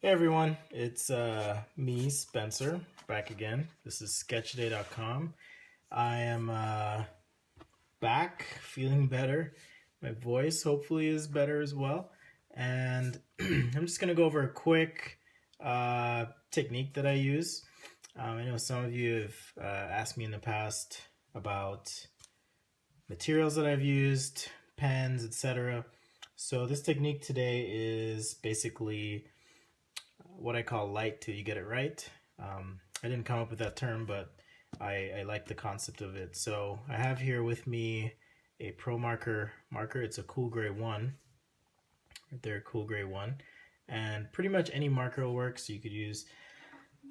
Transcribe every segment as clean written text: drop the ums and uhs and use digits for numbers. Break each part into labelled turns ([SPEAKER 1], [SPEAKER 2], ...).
[SPEAKER 1] Hey everyone, it's me, Spencer, back again. This is sketchday.com. I am back, feeling better. My voice hopefully is better as well. And I'm just going to go over a quick technique that I use. I know some of you have asked me in the past about materials that I've used, pens, etc. So this technique today is basically what I call light till you get it right. I didn't come up with that term, but I like the concept of it. So I have here with me a Pro Marker marker. It's a Cool Gray 1. Right there, Cool Gray 1. And pretty much any marker will work. So you could use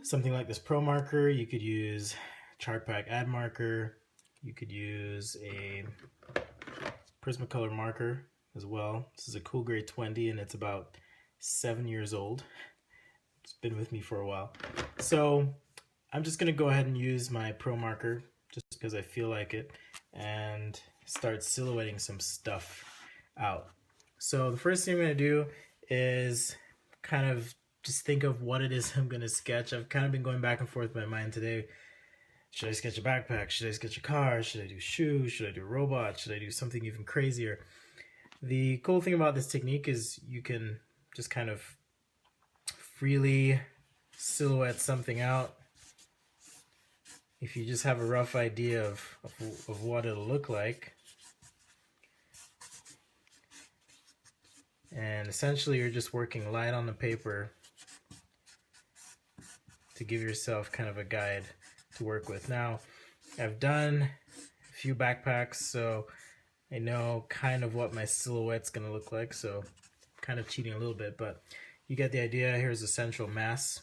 [SPEAKER 1] something like this Pro Marker. You could use Chart Pack Add Marker. You could use a Prismacolor marker as well. This is a Cool Gray 20 and it's about 7 years old. It's been with me for a while. So I'm just gonna go ahead and use my Pro Marker just because I feel like it and start silhouetting some stuff out. So the first thing I'm gonna do is kind of just think of what it is I'm gonna sketch. I've kind of been going back and forth in my mind today. Should I sketch a backpack? Should I sketch a car? Should I do shoes? Should I do robots? Should I do something even crazier? The cool thing about this technique is you can just kind of freely silhouette something out. If you just have a rough idea of what it'll look like. And essentially you're just working light on the paper to give yourself kind of a guide to work with. Now, I've done a few backpacks, so I know kind of what my silhouette's gonna look like, so I'm kind of cheating a little bit, but you get the idea. Here's the central mass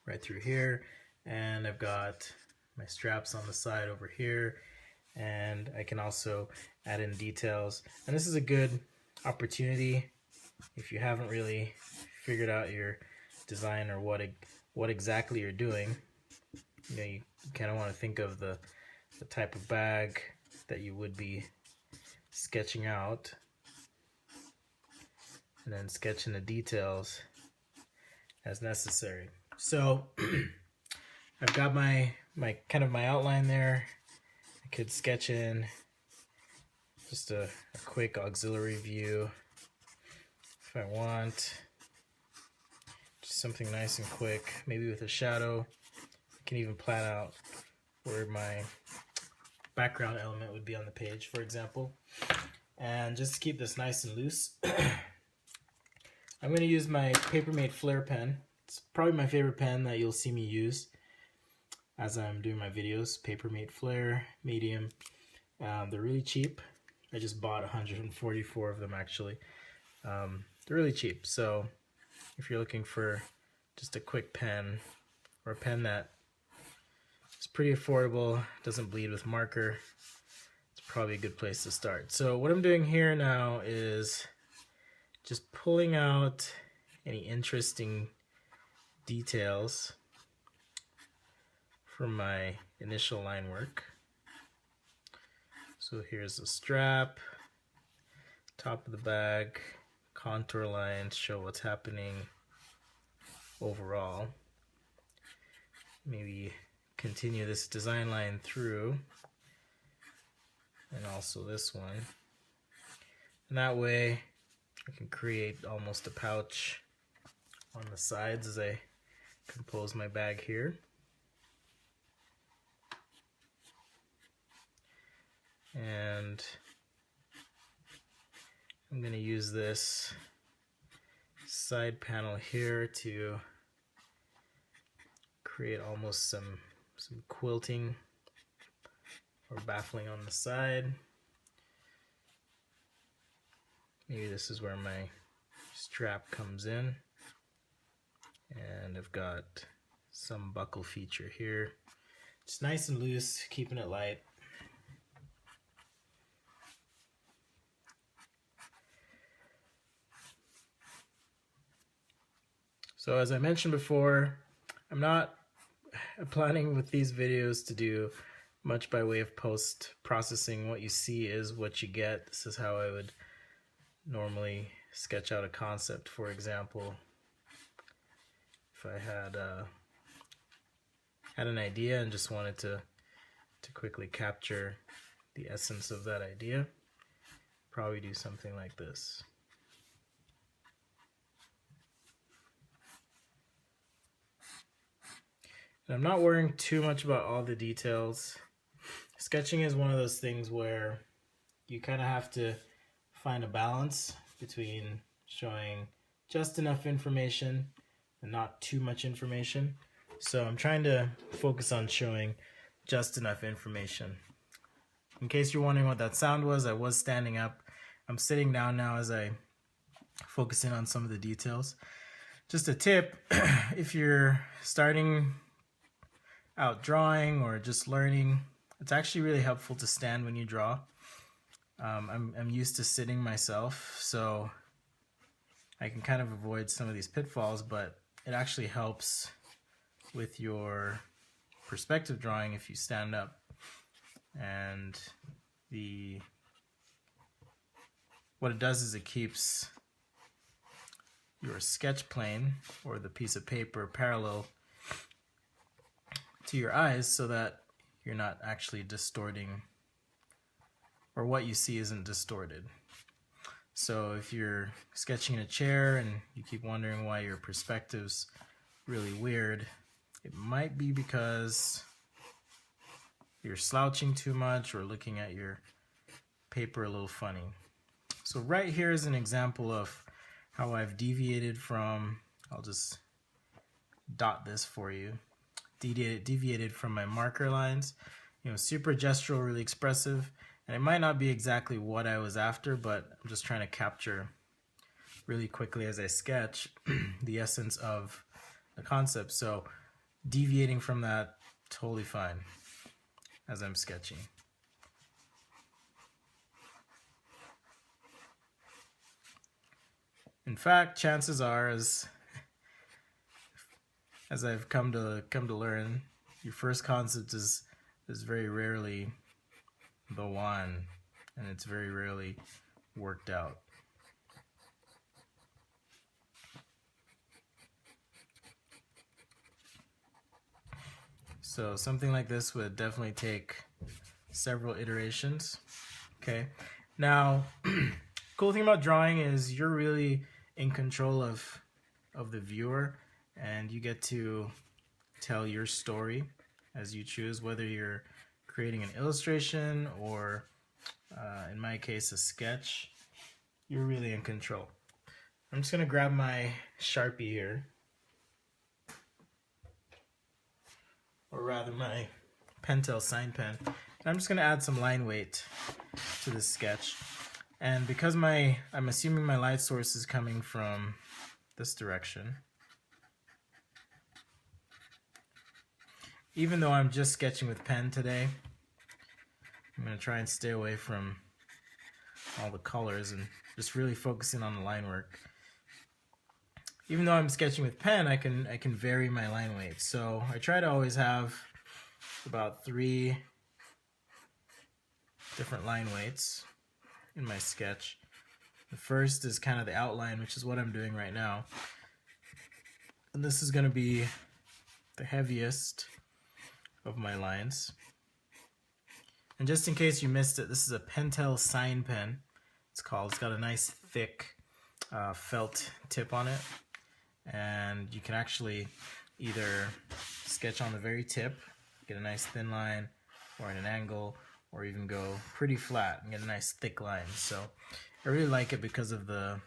[SPEAKER 1] right through here, and I've got my straps on the side over here, and I can also add in details. And this is a good opportunity if you haven't really figured out your design or what exactly you're doing. You know, you kind of want to think of the type of bag that you would be sketching out, and then sketching the details as necessary. So I've got my kind of my outline there. I could sketch in just a quick auxiliary view if I want. Just something nice and quick, maybe with a shadow. I can even plan out where my background element would be on the page, for example. And just to keep this nice and loose, I'm going to use my Papermate Flare pen. It's probably my favorite pen that you'll see me use as I'm doing my videos. Papermate Flare, medium. They're really cheap. I just bought 144 of them actually. They're really cheap, so if you're looking for just a quick pen, or a pen that is pretty affordable, doesn't bleed with marker, it's probably a good place to start. So what I'm doing here now is just pulling out any interesting details from my initial line work. So here's the strap, top of the bag, contour lines show what's happening overall. Maybe continue this design line through, and also this one. And that way I can create almost a pouch on the sides as I compose my bag here. And I'm going to use this side panel here to create almost some quilting or baffling on the side. Maybe this is where my strap comes in, and I've got some buckle feature here. It's nice and loose, keeping it light. So as I mentioned before, I'm not planning with these videos to do much by way of post-processing. What you see is what you get. This is how I would normally sketch out a concept, for example. if I had an idea and just wanted to quickly capture the essence of that idea, probably do something like this. And I'm not worrying too much about all the details. Sketching is one of those things where you kind of have to find a balance between showing just enough information and not too much information. So I'm trying to focus on showing just enough information. In case you're wondering what that sound was, I was standing up. I'm sitting down now as I focus in on some of the details. Just a tip, if you're starting out drawing or just learning, it's actually really helpful to stand when you draw. I'm used to sitting myself, so I can kind of avoid some of these pitfalls, but it actually helps with your perspective drawing if you stand up. And what it does is it keeps your sketch plane or the piece of paper parallel to your eyes so that you're not actually distorting, or what you see isn't distorted. So if you're sketching in a chair and you keep wondering why your perspective's really weird, it might be because you're slouching too much or looking at your paper a little funny. So right here is an example of how I've deviated from, I'll just dot this for you, deviated from my marker lines. You know, super gestural, really expressive, and it might not be exactly what I was after, but I'm just trying to capture really quickly as I sketch the essence of the concept. So deviating from that, totally fine as I'm sketching. In fact, chances are, as I've come to learn, your first concept is very rarely the one, and it's very rarely worked out. So something like this would definitely take several iterations. Okay, now cool thing about drawing is you're really in control of the viewer, and you get to tell your story as you choose, whether you're creating an illustration or in my case a sketch. You're really in control. I'm just gonna grab my Sharpie here, or rather my Pentel sign pen, and I'm just gonna add some line weight to this sketch. And because I'm assuming my light source is coming from this direction, even though I'm just sketching with pen today, I'm going to try and stay away from all the colors and just really focusing on the line work. Even though I'm sketching with pen, I can vary my line weight. So I try to always have about 3 different line weights in my sketch. The first is kind of the outline, which is what I'm doing right now. And this is going to be the heaviest of my lines. And just in case you missed it, this is a Pentel sign pen. It's got a nice thick felt tip on it. And you can actually either sketch on the very tip, get a nice thin line, or at an angle, or even go pretty flat and get a nice thick line. So I really like it because of the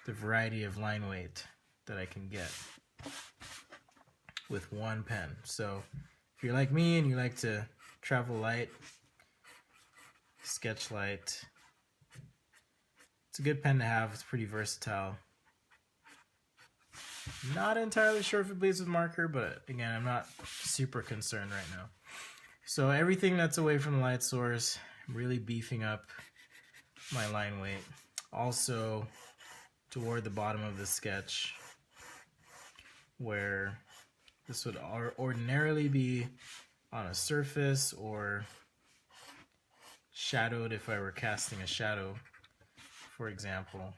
[SPEAKER 1] variety of line weight that I can get with one pen. So if you're like me and you like to travel light, sketch light, it's a good pen to have. It's pretty versatile. Not entirely sure if it bleeds with marker, but again, I'm not super concerned right now. So everything that's away from the light source, I'm really beefing up my line weight. Also toward the bottom of the sketch, where this would ordinarily be on a surface or shadowed if I were casting a shadow, for example.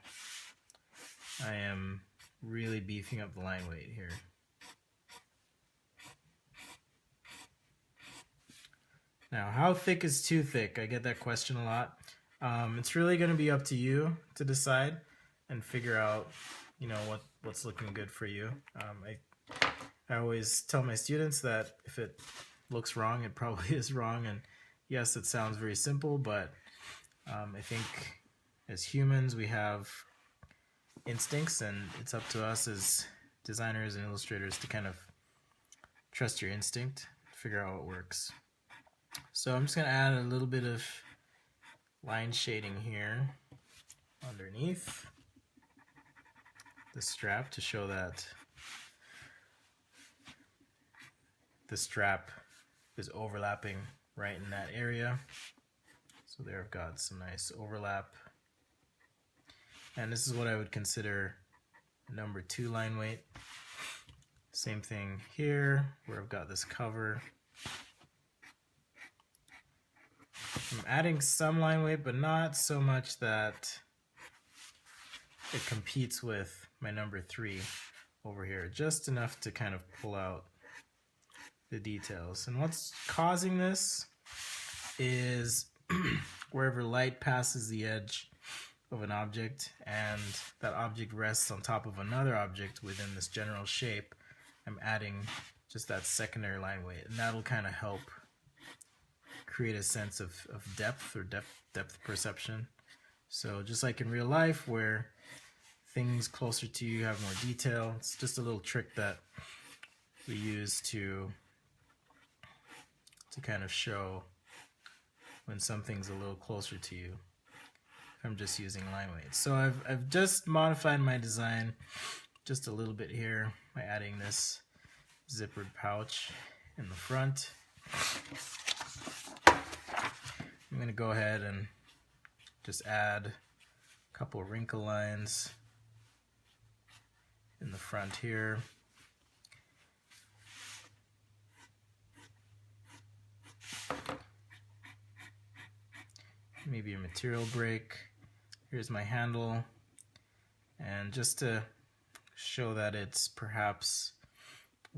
[SPEAKER 1] I am really beefing up the line weight here. Now, how thick is too thick? I get that question a lot. It's really going to be up to you to decide and figure out, you know, what's looking good for you. I always tell my students that if it looks wrong, it probably is wrong. And yes, it sounds very simple, but I think as humans, we have instincts, and it's up to us as designers and illustrators to kind of trust your instinct, figure out what works. So I'm just going to add a little bit of line shading here underneath the strap to show that the strap is overlapping right in that area. So there I've got some nice overlap. And this is what I would consider number 2 line weight. Same thing here where I've got this cover. I'm adding some line weight, but not so much that it competes with my number 3 over here. Just enough to kind of pull out the details. And what's causing this is wherever light passes the edge of an object and that object rests on top of another object within this general shape, I'm adding just that secondary line weight, and that'll kind of help create a sense of depth or depth perception. So just like in real life where things closer to you have more detail, it's just a little trick that we use to kind of show when something's a little closer to you. I'm just using line weight. So I've just modified my design just a little bit here by adding this zippered pouch in the front. I'm going to go ahead and just add a couple of wrinkle lines in the front here. Maybe a material break. Here's my handle, and just to show that it's perhaps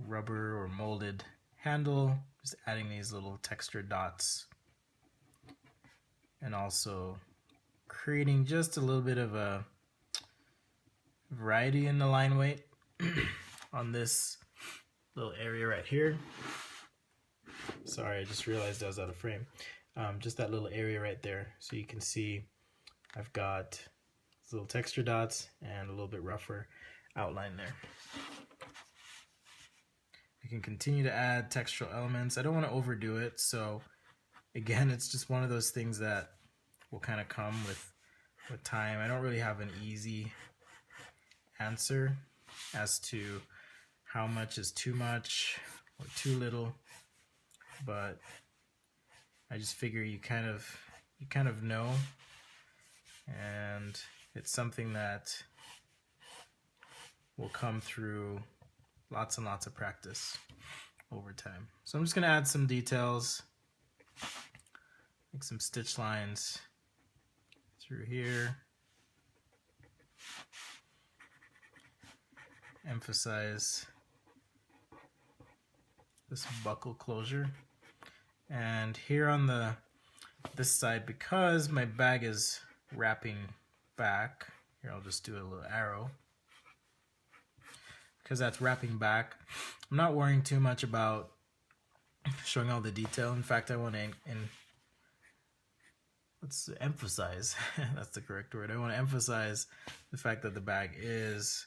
[SPEAKER 1] rubber or molded handle, just adding these little texture dots, and also creating just a little bit of a variety in the line weight on this little area right here. Sorry, I just realized I was out of frame. Just that little area right there, so you can see I've got little texture dots and a little bit rougher outline there. I can continue to add textural elements. I don't want to overdo it, so again, it's just one of those things that will kind of come with time. I don't really have an easy answer as to how much is too much or too little, but I just figure you kind of know, and it's something that will come through lots and lots of practice over time. So I'm just going to add some details, like some stitch lines through here, emphasize this buckle closure. And here on this side, because my bag is wrapping back, here I'll just do a little arrow. Because that's wrapping back, I'm not worrying too much about showing all the detail. In fact, I want to let's emphasize, that's the correct word. I want to emphasize the fact that the bag is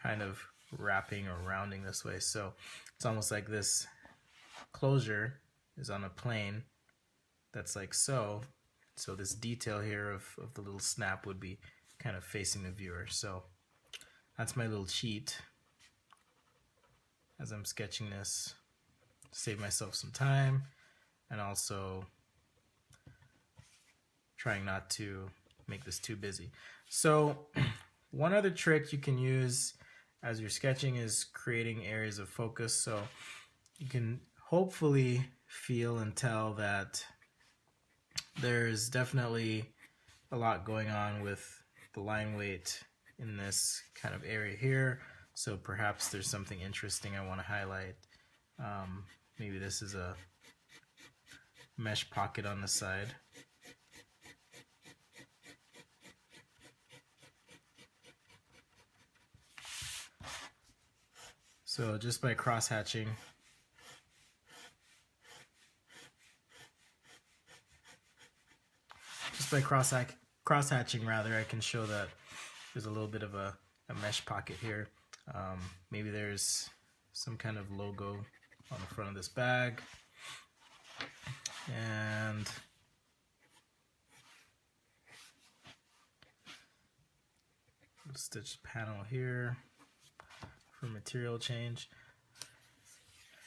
[SPEAKER 1] kind of wrapping or rounding this way. So it's almost like this closure is on a plane that's like so. So this detail here of the little snap would be kind of facing the viewer. So that's my little cheat as I'm sketching this, save myself some time, and also trying not to make this too busy. So one other trick you can use as you're sketching is creating areas of focus. So you can hopefully feel and tell that there's definitely a lot going on with the line weight in this kind of area here. So perhaps there's something interesting I want to highlight. Maybe this is a mesh pocket on the side. So just by cross-hatching, cross-hatching rather, I can show that there's a little bit of a mesh pocket here. Maybe there's some kind of logo on the front of this bag. And stitch panel here for material change.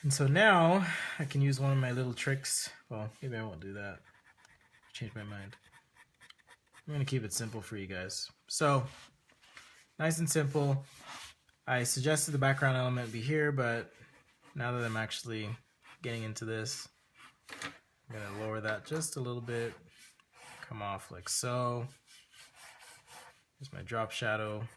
[SPEAKER 1] And so now I can use one of my little tricks. Well, maybe I won't do that. Change my mind. I'm going to keep it simple for you guys. So nice and simple. I suggested the background element be here, but now that I'm actually getting into this, I'm going to lower that just a little bit, come off like so. Here's my drop shadow.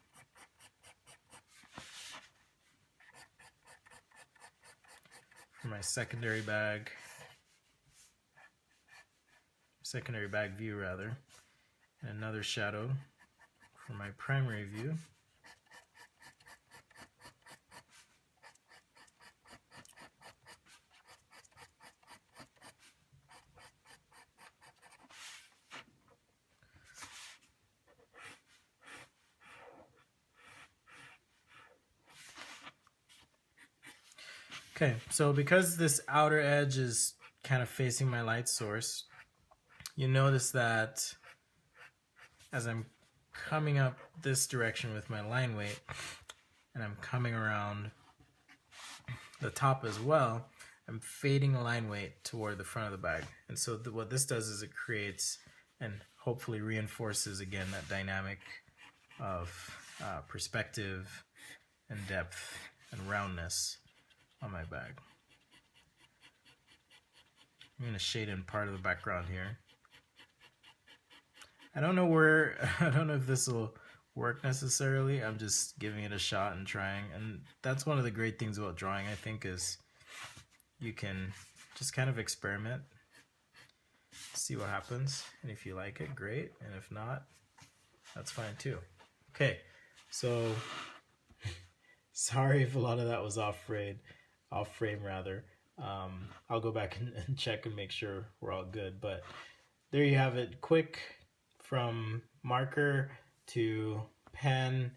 [SPEAKER 1] For my secondary bag view rather, and another shadow for my primary view. Okay, so because this outer edge is kind of facing my light source, you notice that as I'm coming up this direction with my line weight, and I'm coming around the top as well, I'm fading the line weight toward the front of the bag. And so what this does is it creates and hopefully reinforces again that dynamic of perspective and depth and roundness on my bag. I'm going to shade in part of the background here. I don't know if this will work necessarily. I'm just giving it a shot and trying. And that's one of the great things about drawing, I think, is you can just kind of experiment, see what happens. And if you like it, great. And if not, that's fine too. Okay, so sorry if a lot of that was off frame rather. I'll go back and check and make sure we're all good, but there you have it. Quick from marker to pen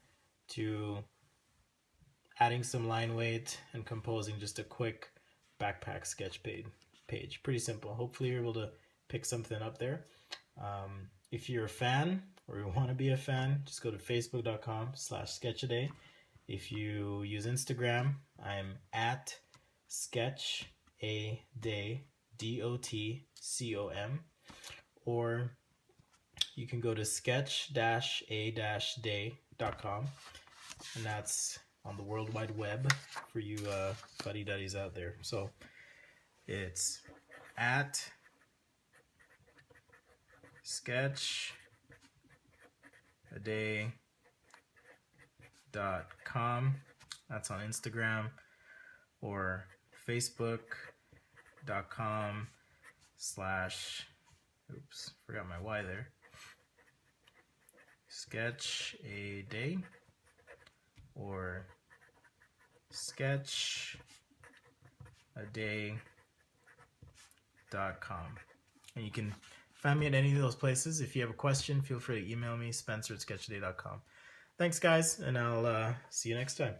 [SPEAKER 1] to adding some line weight and composing just a quick backpack sketch page. Pretty simple. Hopefully you're able to pick something up there. If you're a fan or you want to be a fan, just go to facebook.com/sketchaday. If you use Instagram, I'm at sketchaday, DOTCOM, or you can go to sketch-a-day.com, and that's on the World Wide Web for you fuddy-duddies out there. So it's at sketchaday.com. That's on Instagram, or facebook.com/ oops, forgot my Y there. Sketchaday or sketchaday.com. And you can find me at any of those places. If you have a question, feel free to email me, spencer@sketchaday.com. Thanks, guys, and I'll see you next time.